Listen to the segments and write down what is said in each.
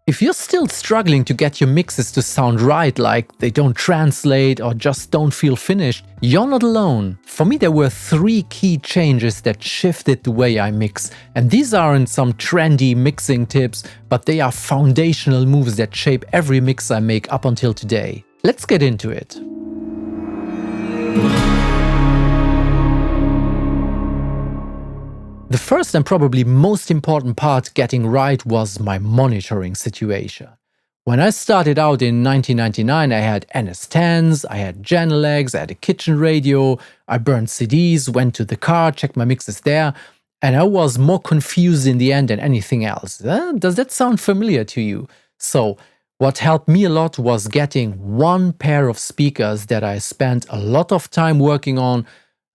If you're still struggling to get your mixes to sound right, like they don't translate or just don't feel finished, you're not alone. For me, there were 3 key changes that shifted the way I mix, and these aren't some trendy mixing tips, but they are foundational moves that shape every mix I make up until today. Let's get into it. The first and probably most important part getting right was my monitoring situation. When I started out in 1999, I had NS10s, I had Genelecs, I had a kitchen radio, I burned CDs, went to the car, checked my mixes there, and I was more confused in the end than anything else. Does that sound familiar to you? So, what helped me a lot was getting one pair of speakers that I spent a lot of time working on,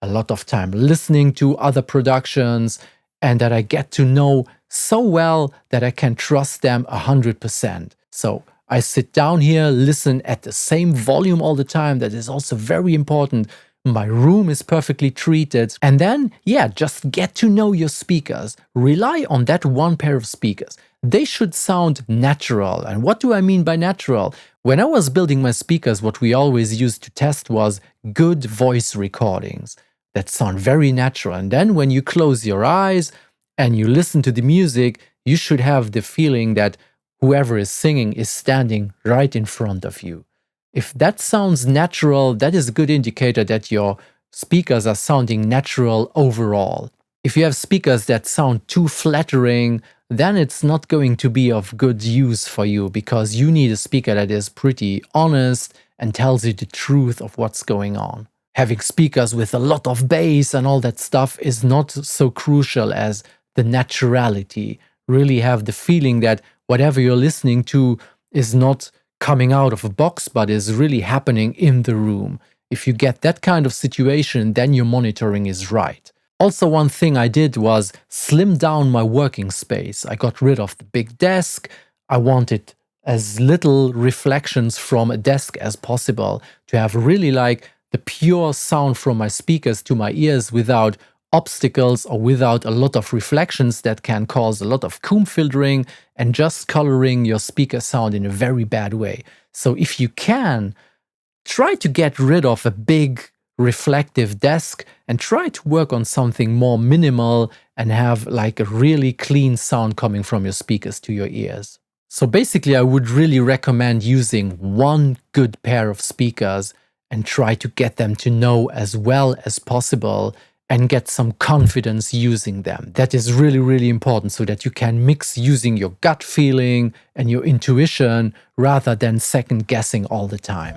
a lot of time listening to other productions, and that I get to know so well that I can trust them 100%. So I sit down here, listen at the same volume all the time. That is also very important. My room is perfectly treated. And then, just get to know your speakers. Rely on that one pair of speakers. They should sound natural. And what do I mean by natural? When I was building my speakers, what we always used to test was good voice recordings that sound very natural. And then when you close your eyes and you listen to the music, you should have the feeling that whoever is singing is standing right in front of you. If that sounds natural, that is a good indicator that your speakers are sounding natural overall. If you have speakers that sound too flattering, then it's not going to be of good use for you, because you need a speaker that is pretty honest and tells you the truth of what's going on. Having speakers with a lot of bass and all that stuff is not so crucial as the naturality. Really have the feeling that whatever you're listening to is not coming out of a box, but is really happening in the room. If you get that kind of situation, then your monitoring is right. Also, one thing I did was slim down my working space. I got rid of the big desk. I wanted as little reflections from a desk as possible to have really the pure sound from my speakers to my ears without obstacles or without a lot of reflections that can cause a lot of comb filtering and just coloring your speaker sound in a very bad way. So if you can, try to get rid of a big reflective desk and try to work on something more minimal and have a really clean sound coming from your speakers to your ears. So basically, I would really recommend using one good pair of speakers and try to get them to know as well as possible and get some confidence using them. That is really, really important so that you can mix using your gut feeling and your intuition rather than second guessing all the time.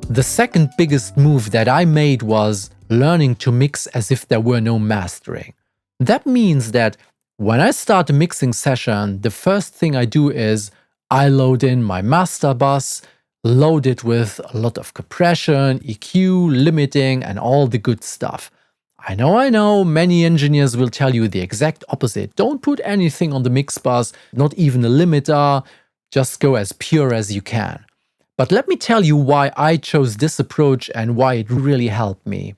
The second biggest move that I made was learning to mix as if there were no mastering. That means that when I start a mixing session, the first thing I do is I load in my master bus, load it with a lot of compression, EQ, limiting, and all the good stuff. I know, many engineers will tell you the exact opposite. Don't put anything on the mix bus, not even a limiter, just go as pure as you can. But let me tell you why I chose this approach and why it really helped me.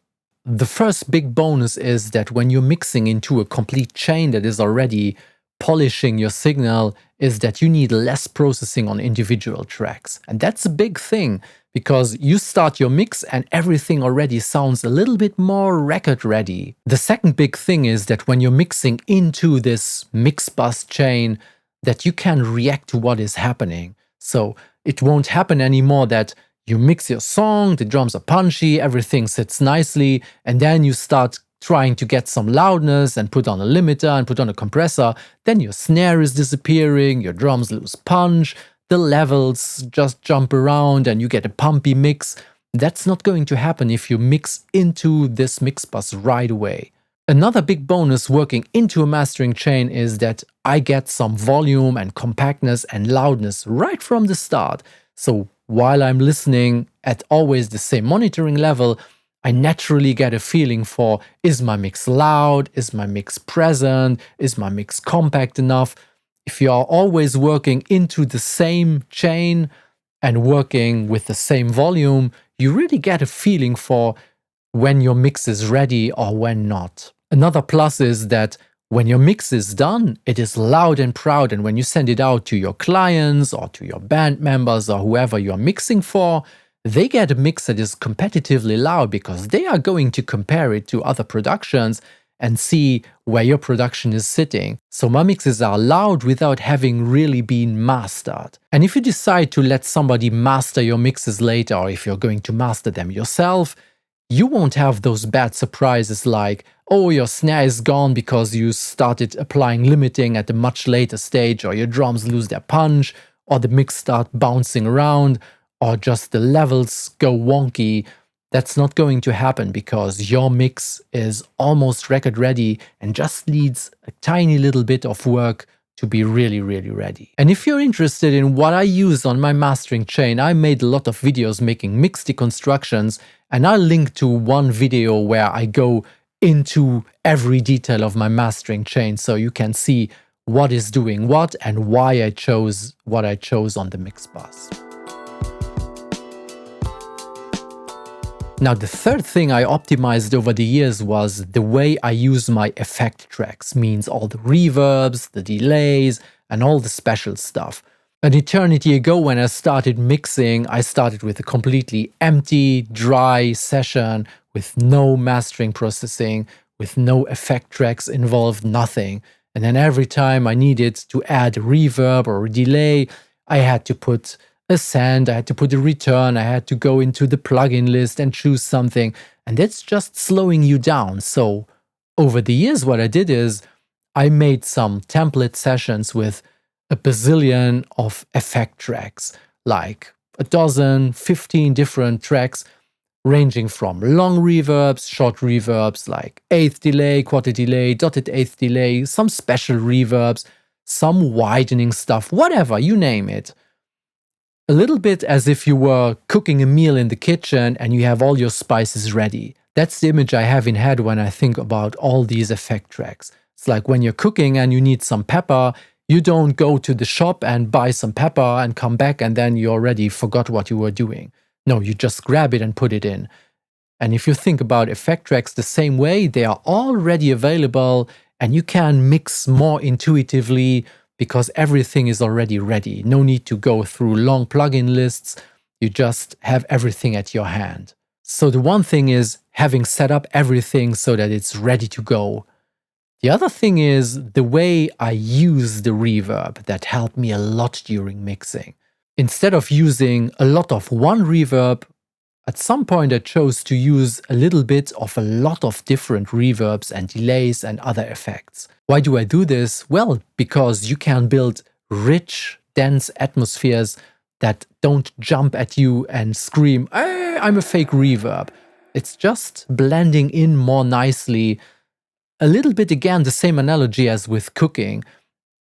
The first big bonus is that when you're mixing into a complete chain that is already polishing your signal, is that you need less processing on individual tracks. And that's a big thing, because you start your mix and everything already sounds a little bit more record ready. The second big thing is that when you're mixing into this mix bus chain, that you can react to what is happening. So it won't happen anymore that you mix your song, the drums are punchy, everything sits nicely, and then you start trying to get some loudness and put on a limiter and put on a compressor, then your snare is disappearing, your drums lose punch, the levels just jump around and you get a pumpy mix. That's not going to happen if you mix into this mix bus right away. Another big bonus working into a mastering chain is that I get some volume and compactness and loudness right from the start. So while I'm listening at always the same monitoring level, I naturally get a feeling for, is my mix loud? Is my mix present? Is my mix compact enough? If you are always working into the same chain and working with the same volume, you really get a feeling for when your mix is ready or when not. Another plus is that when your mix is done, it is loud and proud, and when you send it out to your clients or to your band members or whoever you're mixing for, they get a mix that is competitively loud because they are going to compare it to other productions and see where your production is sitting. So my mixes are loud without having really been mastered. And if you decide to let somebody master your mixes later, or if you're going to master them yourself, you won't have those bad surprises like, oh, your snare is gone because you started applying limiting at a much later stage, or your drums lose their punch, or the mix start bouncing around, or just the levels go wonky. That's not going to happen because your mix is almost record ready and just needs a tiny little bit of work to be really, really ready. And if you're interested in what I use on my mastering chain, I made a lot of videos making mix deconstructions, and I'll link to one video where I go into every detail of my mastering chain so you can see what is doing what and why I chose what I chose on the mix bus. Now, the third thing I optimized over the years was the way I use my effect tracks, means all the reverbs, the delays, and all the special stuff. An eternity ago when I started mixing, I started with a completely empty, dry session with no mastering processing, with no effect tracks involved, nothing. And then every time I needed to add a reverb or a delay, I had to put a send, I had to put a return, I had to go into the plugin list and choose something, and that's just slowing you down. So over the years, what I did is I made some template sessions with a bazillion of effect tracks, like a dozen, 15 different tracks, ranging from long reverbs, short reverbs, like eighth delay, quarter delay, dotted eighth delay, some special reverbs, some widening stuff, whatever, you name it. A little bit as if you were cooking a meal in the kitchen and you have all your spices ready. That's the image I have in head when I think about all these effect tracks. It's like when you're cooking and you need some pepper, you don't go to the shop and buy some pepper and come back and then you already forgot what you were doing. No, you just grab it and put it in. And if you think about effect tracks the same way, they are already available and you can mix more intuitively because everything is already ready. No need to go through long plugin lists. You just have everything at your hand. So the one thing is having set up everything so that it's ready to go. The other thing is the way I use the reverb that helped me a lot during mixing. Instead of using a lot of one reverb, at some point I chose to use a little bit of a lot of different reverbs and delays and other effects. Why do I do this? Well, because you can build rich, dense atmospheres that don't jump at you and scream, hey, I'm a fake reverb. It's just blending in more nicely. A little bit, again, the same analogy as with cooking.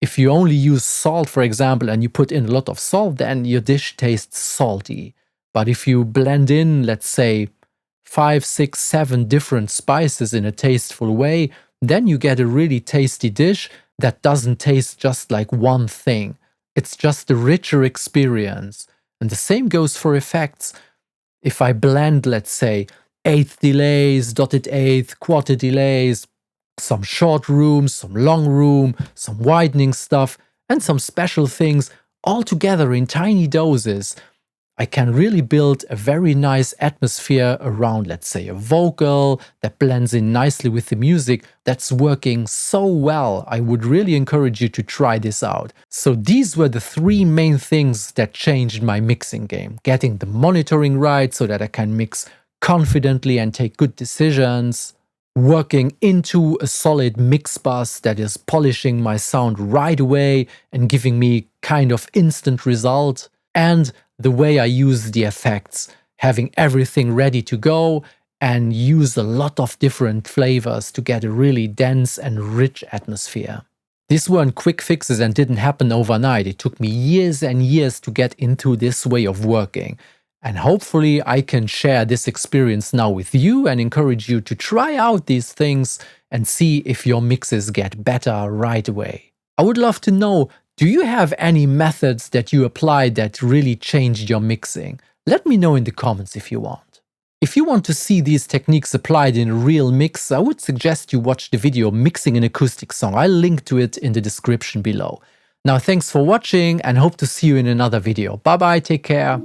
If you only use salt, for example, and you put in a lot of salt, then your dish tastes salty. But if you blend in, let's say, 5, 6, 7 different spices in a tasteful way, then you get a really tasty dish that doesn't taste just like one thing. It's just a richer experience. And the same goes for effects. If I blend, let's say, eighth delays, dotted eighth, quarter delays, some short room, some long room, some widening stuff, and some special things all together in tiny doses, I can really build a very nice atmosphere around, let's say, a vocal that blends in nicely with the music that's working so well. I would really encourage you to try this out. So these were the 3 main things that changed my mixing game. Getting the monitoring right so that I can mix confidently and take good decisions. Working into a solid mix bus that is polishing my sound right away and giving me kind of instant result. And the way I use the effects, having everything ready to go and use a lot of different flavors to get a really dense and rich atmosphere. These weren't quick fixes and didn't happen overnight. It took me years and years to get into this way of working. And hopefully I can share this experience now with you and encourage you to try out these things and see if your mixes get better right away. I would love to know, do you have any methods that you applied that really changed your mixing? Let me know in the comments if you want. If you want to see these techniques applied in a real mix, I would suggest you watch the video Mixing an Acoustic Song. I'll link to it in the description below. Now, thanks for watching and hope to see you in another video. Bye bye, take care.